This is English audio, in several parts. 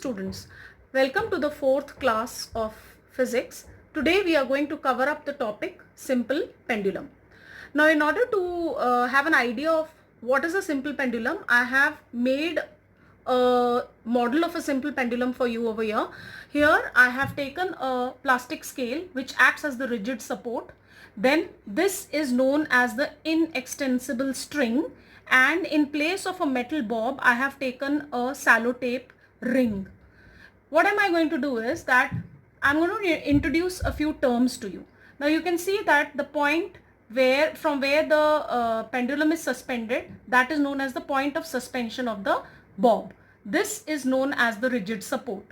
Students, welcome to the fourth class of physics. Today we are going to cover up the topic simple pendulum. Now in order to have an idea of what is a simple pendulum, I have made a model of a simple pendulum for you over here. Here I have taken a plastic scale which acts as the rigid support. Then this is known as the inextensible string, and in place of a metal bob I have taken a sellotape ring. What am I going to do is that I'm going to introduce a few terms to you. Now you can see that the point from where the pendulum is suspended, that is known as the point of suspension of the bob. This is known as the rigid support.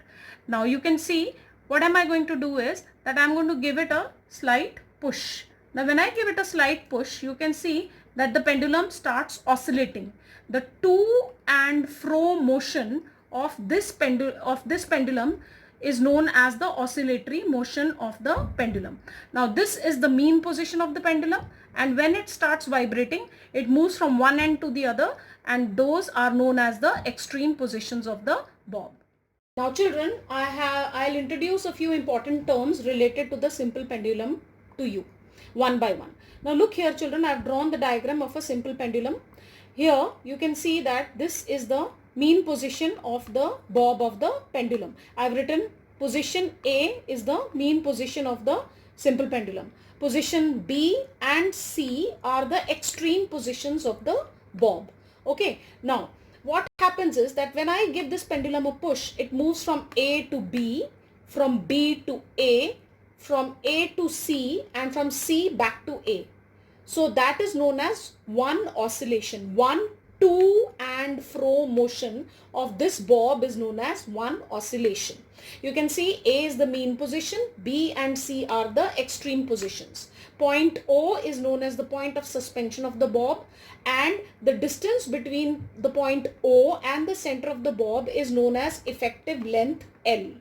Now you can see what am I going to do is that I'm going to give it a slight push. Now when I give it a slight push, you can see that the pendulum starts oscillating. The to and fro motion of this pendulum is known as the oscillatory motion of the pendulum. Now this is the mean position of the pendulum, and when it starts vibrating, it moves from one end to the other, and those are known as the extreme positions of the bob. Now children, I'll introduce a few important terms related to the simple pendulum to you one by one. Now look here children, I've drawn the diagram of a simple pendulum. Here you can see that this is the mean position of the bob of the pendulum. I've written position A is the mean position of the simple pendulum. Position B and C are the extreme positions of the bob. Okay, now what happens is that when I give this pendulum a push, it moves from A to B, from B to A, from A to C, and from C back to A. So that is known as one oscillation. One to and fro motion of this bob is known as one oscillation. You can see A is the mean position, B and C are the extreme positions. Point O is known as the point of suspension of the bob, and the distance between the point O and the center of the bob is known as effective length L.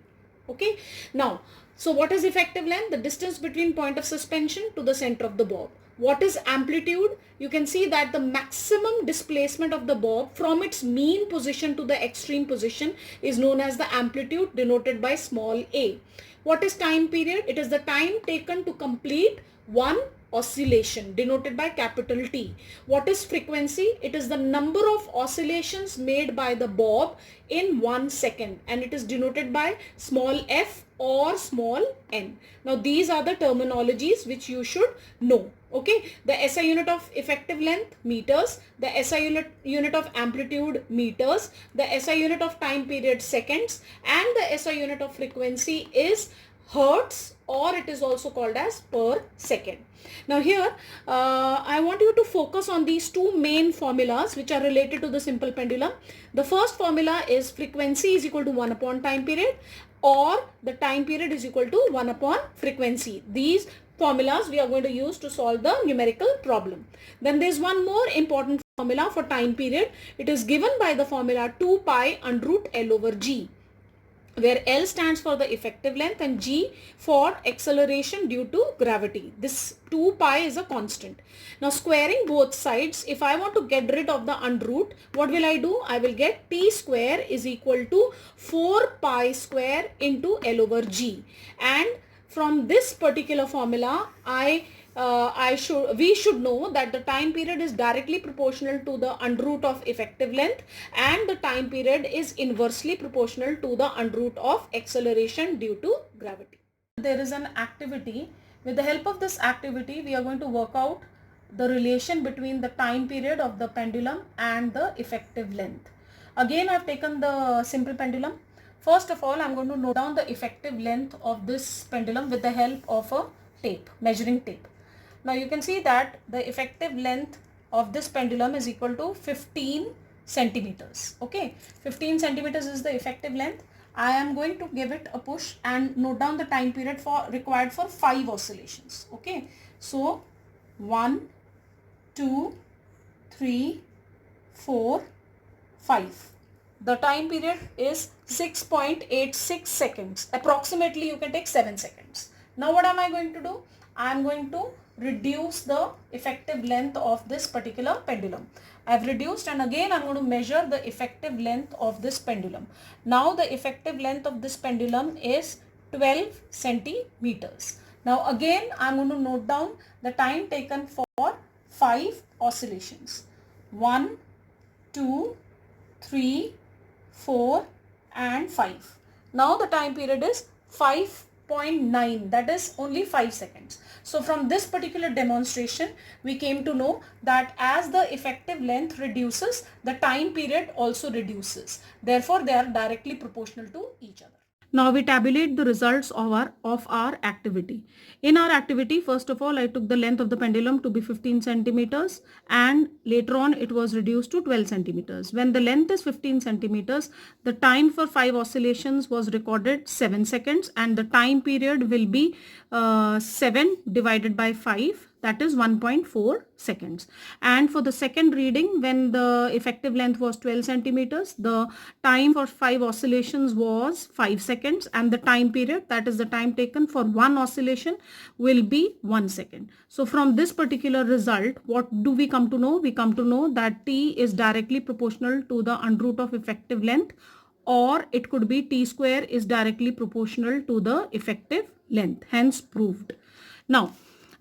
Okay. Now, so what is effective length? The distance between point of suspension to the center of the bob. What is amplitude? You can see that the maximum displacement of the bob from its mean position to the extreme position is known as the amplitude, denoted by small a. What is time period? It is the time taken to complete one oscillation, denoted by capital T. What is frequency? It is the number of oscillations made by the bob in 1 second, and it is denoted by small f or small n. Now these are the terminologies which you should know. Okay, the SI unit of effective length, meters, the SI unit of amplitude, meters, the SI unit of time period, seconds, and the SI unit of frequency is hertz, or it is also called as per second. Now here I want you to focus on these two main formulas which are related to the simple pendulum. The first formula is frequency is equal to 1 upon time period, or the time period is equal to 1 upon frequency. These formulas we are going to use to solve the numerical problem. Then there is one more important formula for time period. It is given by the formula 2 pi under root L over G, where L stands for the effective length and G for acceleration due to gravity. This 2 pi is a constant. Now squaring both sides, if I want to get rid of the under root, what will I do? I will get T square is equal to 4 pi square into L over G. And from this particular formula, we should know that the time period is directly proportional to the under root of effective length, and the time period is inversely proportional to the under root of acceleration due to gravity. There is an activity. With the help of this activity, we are going to work out the relation between the time period of the pendulum and the effective length. Again, I have taken the simple pendulum. First of all, I am going to note down the effective length of this pendulum with the help of a tape, measuring tape. Now you can see that the effective length of this pendulum is equal to 15 centimeters. Okay, 15 centimeters is the effective length. I am going to give it a push and note down the time period required for 5 oscillations. Okay, so 1, 2, 3, 4, 5. The time period is 6.86 seconds. Approximately you can take 7 seconds. Now what am I going to do? I am going to reduce the effective length of this particular pendulum. I've reduced, and again I'm going to measure the effective length of this pendulum. Now the effective length of this pendulum is 12 centimeters. Now again I'm going to note down the time taken for 5 oscillations. 1, 2, 3, 4 and 5. Now the time period is 5.9, that is only 5 seconds. So from this particular demonstration, we came to know that as the effective length reduces, the time period also reduces. Therefore, they are directly proportional to each other. Now we tabulate the results of our activity. In our activity, first of all, I took the length of the pendulum to be 15 centimeters, and later on it was reduced to 12 centimeters. When the length is 15 centimeters, the time for 5 oscillations was recorded 7 seconds, and the time period will be 7 divided by 5, that is 1.4 seconds. And for the second reading, when the effective length was 12 centimeters, the time for 5 oscillations was 5 seconds, and the time period, that is the time taken for one oscillation, will be 1 second. So from this particular result, what do we come to know? We come to know that T is directly proportional to the under root of effective length, or it could be T square is directly proportional to the effective length, hence proved. Now,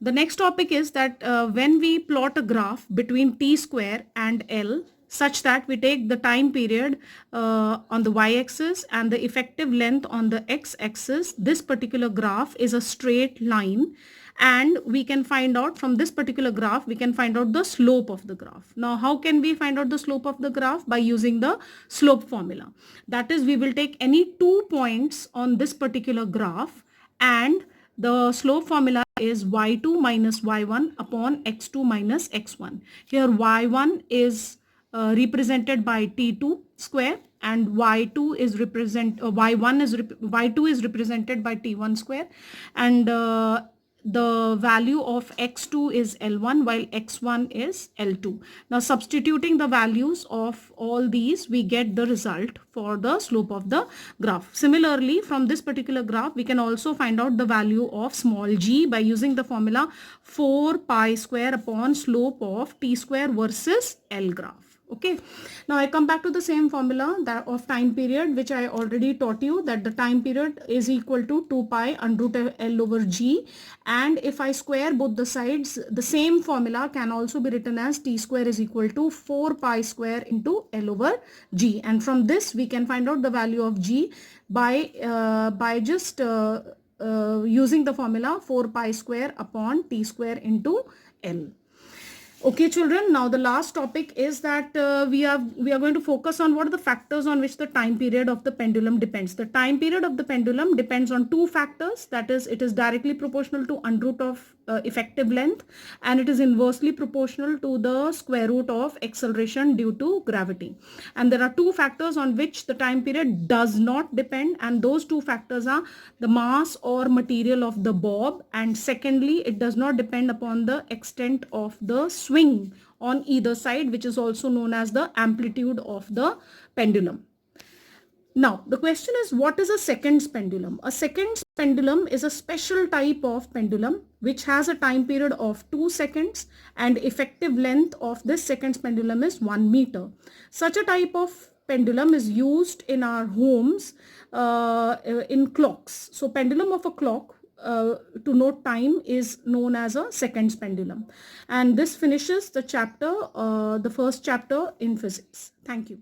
the next topic is that when we plot a graph between T square and L, such that we take the time period on the y-axis and the effective length on the x-axis, this particular graph is a straight line, and we can find out from this particular graph, we can find out the slope of the graph. Now, how can we find out the slope of the graph? By using the slope formula. That is, we will take any 2 points on this particular graph, and the slope formula is y2 minus y1 upon x2 minus x1. Here y1 is represented by T2 square, and y2 is y2 is represented by T1 square, and the value of x2 is L1 while x1 is L2. Now substituting the values of all these, we get the result for the slope of the graph. Similarly, from this particular graph, we can also find out the value of small g by using the formula 4 pi square upon slope of T square versus L graph. Okay, now I come back to the same formula that of time period, which I already taught you, that the time period is equal to 2 pi under root L over G, and if I square both the sides, the same formula can also be written as T square is equal to 4 pi square into L over G, and from this we can find out the value of G by just using the formula 4 pi square upon T square into L. Okay, children, now the last topic is that we are going to focus on what are the factors on which the time period of the pendulum depends. The time period of the pendulum depends on 2 factors, that is, it is directly proportional to under root of effective length, and it is inversely proportional to the square root of acceleration due to gravity. And there are 2 factors on which the time period does not depend, and those 2 factors are the mass or material of the bob, and secondly, it does not depend upon the extent of the swing on either side, which is also known as the amplitude of the pendulum. Now, the question is, what is a seconds pendulum? A seconds pendulum is a special type of pendulum which has a time period of 2 seconds, and effective length of this seconds pendulum is 1 meter. Such a type of pendulum is used in our homes in clocks. So pendulum of a clock to note time is known as a seconds pendulum. And this finishes the chapter, the first chapter in physics. Thank you.